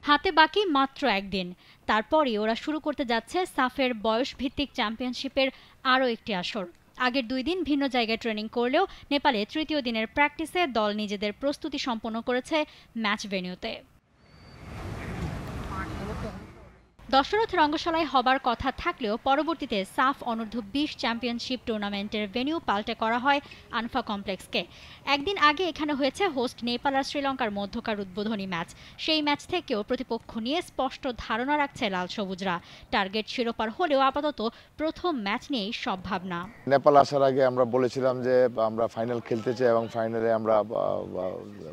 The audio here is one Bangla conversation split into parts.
হাতে বাকি মাত্র একদিন, তারপরই ওরা শুরু করতে যাচ্ছে সাফের বয়সভিত্তিক চ্যাম্পিয়নশিপের আরও একটি আসর। আগের 2 দিন ভিন্ন জায়গায় ট্রেনিং করলেও নেপালে তৃতীয় দিনের প্র্যাকটিসে দল নিজেদের প্রস্তুতি সম্পন্ন করেছে ম্যাচ ভেন্যুতে। দশরথ রঙ্গশালায় হবার কথা থাকলেও পরবর্তীতে সাফ অনূর্ধ্ব-20 চ্যাম্পিয়নশিপ টুর্নামেন্টের ভেন্যু পাল্টে করা হয় আনফা কমপ্লেক্সকে। একদিন আগে এখানে হয়েছে হোস্ট নেপাল আর শ্রীলঙ্কার মধ্যকার উদ্বোধনী ম্যাচ। সেই ম্যাচ থেকেও প্রতিপক্ষ নিয়ে স্পষ্ট ধারণা রাখছে লাল সবুজরা। টার্গেট শিরোপার হলেও আপাতত প্রথম ম্যাচ নিয়েই সব ভাবনা। নেপাল আসার আগে আমরা বলেছিলাম যে আমরা ফাইনাল খেলতে চাই এবং ফাইনালে আমরা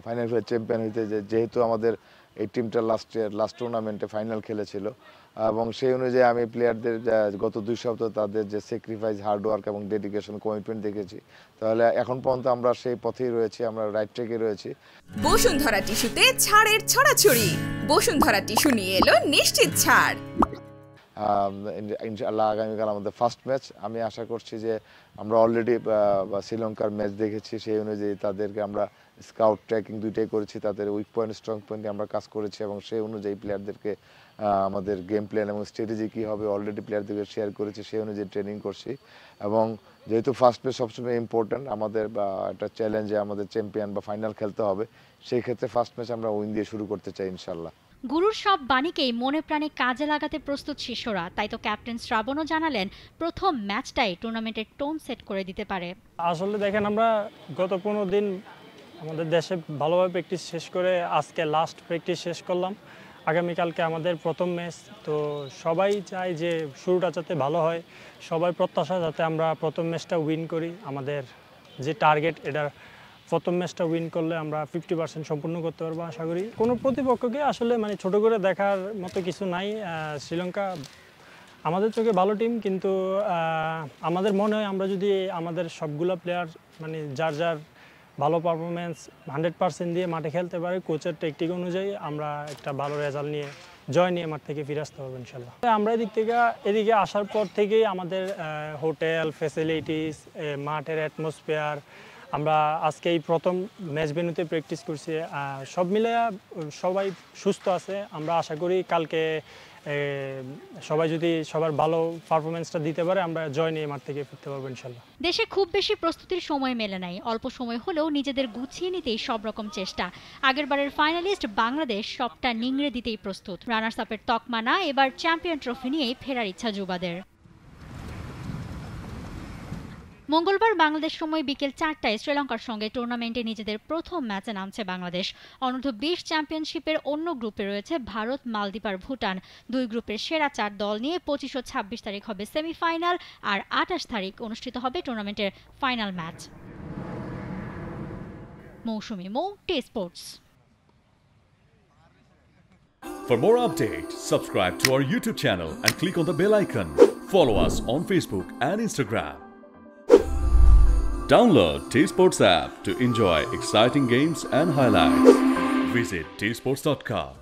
ফাইনাল চ্যাম্পিয়ন হইতে, যেহেতু আমাদের এই টিমটা লাস্ট টুর্নামেন্টে ফাইনাল খেলেছিল এবং সেই অনুযায়ী আমি প্লেয়ারদের গত 2 সপ্তাহ তাদের যে স্যাক্রিফাইস, হার্ডওয়ার্ক এবং ডেডিকেশন, কমিটমেন্ট দেখেছি। তাহলে এখন পর্যন্ত আমরা সেই পথেই রয়েছি, আমরা রাইট ট্র্যাকে রয়েছি। বসুন্ধরা টিস্যুতে ছাড়ের ছড়াছড়ি। বসুন্ধরা টিস্যু নিয়ে এলো নিশ্চিত ছাড়। ইনশাআল্লাহ আগামীকাল আমাদের ফার্স্ট ম্যাচ। আমি আশা করছি যে আমরা অলরেডি শ্রীলঙ্কার ম্যাচ দেখেছি, সেই অনুযায়ী তাদেরকে আমরা স্কাউট ট্র্যাকিং দুইটাই করেছি, তাদের উইক পয়েন্ট স্ট্রং পয়েন্টে আমরা কাজ করেছি এবং সেই অনুযায়ী প্লেয়ারদেরকে আমাদের গেম প্ল্যান এবং স্ট্র্যাটেজি কী হবে অলরেডি প্লেয়ারদেরকে শেয়ার করেছি, সেই অনুযায়ী ট্রেনিং করছি। এবং যেহেতু ফার্স্ট ম্যাচ সবসময় ইম্পর্ট্যান্ট, আমাদের একটা চ্যালেঞ্জে আমাদের চ্যাম্পিয়ন বা ফাইনাল খেলতে হবে, সেই ক্ষেত্রে ফার্স্ট ম্যাচ আমরা উইন দিয়ে শুরু করতে চাই ইনশাআল্লাহ। গুরুর সব বাণীকেই মনে প্রাণে কাজে লাগাতে প্রস্তুত শিষ্যরা। তাই তো ক্যাপ্টেন শ্রাবণও জানালেন প্রথম ম্যাচটাই টুর্নামেন্টের টোন সেট করে দিতে পারে। আসলে দেখেন, আমরা গত 15 দিন আমাদের দেশে ভালোভাবে প্র্যাকটিস শেষ করে আজকে লাস্ট প্র্যাকটিস শেষ করলাম। আগামীকালকে আমাদের প্রথম ম্যাচ। তো সবাই চায় যে শুরুটা যাতে ভালো হয়, সবাই প্রত্যাশা যাতে আমরা প্রথম ম্যাচটা উইন করি। আমাদের যে টার্গেট, এটা প্রথম ম্যাচটা উইন করলে আমরা 50% সম্পূর্ণ করতে পারবো আশা করি। কোনো প্রতিপক্ষকে আসলে ছোট করে দেখার মতো কিছু নাই। শ্রীলঙ্কা আমাদের চোখে ভালো টিম, কিন্তু আমাদের মনে হয় আমরা যদি আমাদের সবগুলো প্লেয়ার যার যার ভালো পারফরমেন্স 100% দিয়ে মাঠে খেলতে পারে, কোচের টেকটিক অনুযায়ী আমরা একটা ভালো রেজাল্ট নিয়ে জয় নিয়ে মাঠ থেকে ফিরে আসতে পারবো ইনশাল্লাহ। আমরা এদিকে আসার পর থেকেই আমাদের হোটেল ফ্যাসিলিটিস, মাঠের অ্যাটমসফিয়ার, আমরা আজকে এই প্রথম ম্যাচ ভেন্যুতে প্র্যাকটিস করছি, সব মিলে সবাই সুস্থ আছে। আমরা আশা করি কালকে সবাই যদি সবার ভালো পারফরমেন্সটা দিতে পারে, আমরা জয় নিয়ে মাঠ থেকে ফিরতে পারবো ইনশাল্লাহ। দেশে খুব বেশি প্রস্তুতির সময় মেলে নাই, অল্প সময় হলেও নিজেদের গুছিয়ে নিতেই সব রকম চেষ্টা। আগেরবারের ফাইনালিস্ট বাংলাদেশ সবটা নিংড়ে দিতেই প্রস্তুত। রানার্স আপের তকমা না, এবার চ্যাম্পিয়ন ট্রফি নিয়েই ফেরার ইচ্ছা যুবাদের। মঙ্গলবার বাংলাদেশ সময় বিকেল 4টায় শ্রীলঙ্কার সঙ্গে টুর্নামেন্টে নিজেদের প্রথম ম্যাচে নামছে বাংলাদেশ। অনূর্ধ্ব-20 চ্যাম্পিয়নশিপের অন্য গ্রুপে রয়েছে ভারত, মালদ্বীপ আর ভুটান। 2 গ্রুপের সেরা 4 দল নিয়ে 25 ও 26 তারিখ হবে সেমিফাইনাল, আর 28 তারিখ অনুষ্ঠিত হবে টুর্নামেন্টের final match. Mousumi Mou, T Sports. For more updates, subscribe to our YouTube channel and click on the bell icon. Follow us on Facebook and Instagram. Download T-Sports app to enjoy exciting games and highlights. Visit tsports.com.